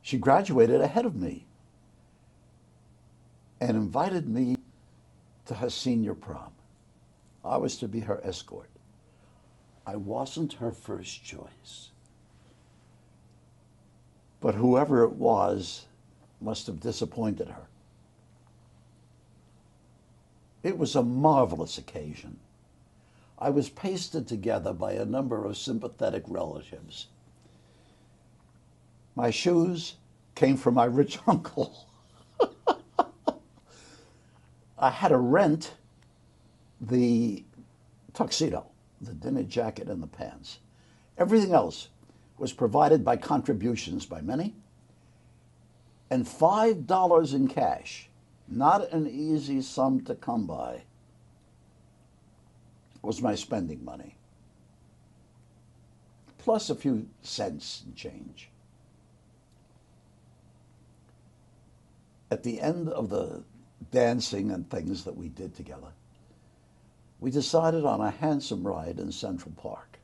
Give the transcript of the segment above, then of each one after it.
She graduated ahead of me and invited me to her senior prom. I was to be her escort. I wasn't her first choice. But whoever it was must have disappointed her. It was a marvelous occasion. I was pasted together by a number of sympathetic relatives. My shoes came from my rich uncle. I had to rent the tuxedo, the dinner jacket, and the pants. Everything else was provided by contributions by many, and $5 in cash, not an easy sum to come by, was my spending money, plus a few cents and change. At the end of the dancing and things that we did together, we decided on a handsome ride in Central Park.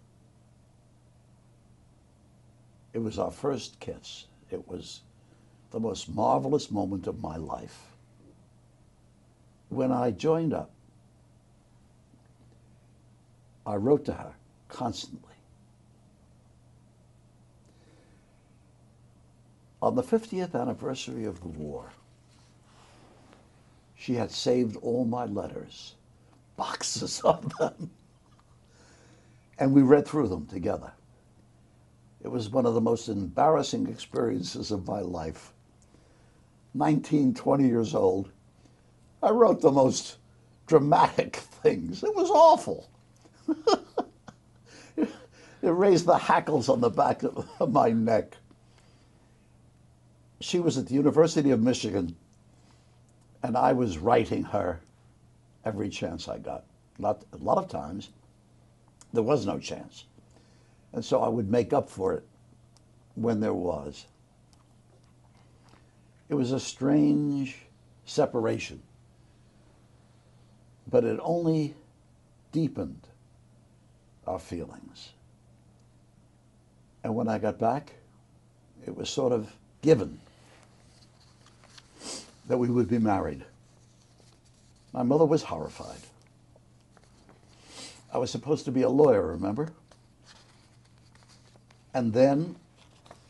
It was our first kiss. It was the most marvelous moment of my life. When I joined up, I wrote to her constantly. On the 50th anniversary of the war, she had saved all my letters, boxes of them, and we read through them together. It was one of the most embarrassing experiences of my life. 19, 20 years old, I wrote the most dramatic things. It was awful. It raised the hackles on the back of my neck. She was at the University of Michigan, and I was writing her every chance I got. A lot of times, there was no chance. And so I would make up for it when there was. It was a strange separation, but it only deepened our feelings. And when I got back, it was sort of given that we would be married. My mother was horrified. I was supposed to be a lawyer, remember? And then,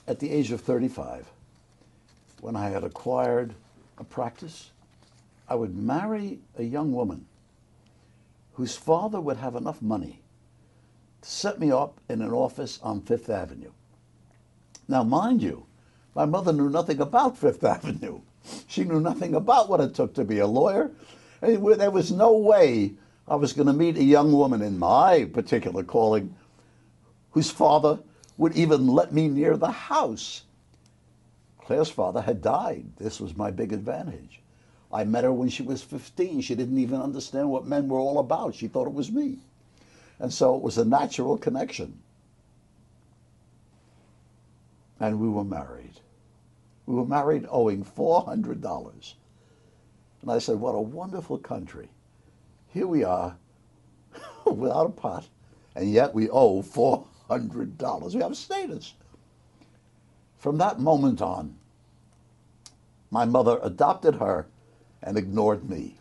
at the age of 35, when I had acquired a practice, I would marry a young woman whose father would have enough money to set me up in an office on Fifth Avenue. Now, mind you, my mother knew nothing about Fifth Avenue. She knew nothing about what it took to be a lawyer. And there was no way I was going to meet a young woman in my particular calling whose father would even let me near the house. Claire's father had died. This was my big advantage. I met her when she was 15. She didn't even understand what men were all about. She thought it was me. And so it was a natural connection. And we were married. We were married owing $400. And I said, what a wonderful country. Here we are, without a pot, and yet we owe $400. We have status. From that moment on, my mother adopted her and ignored me.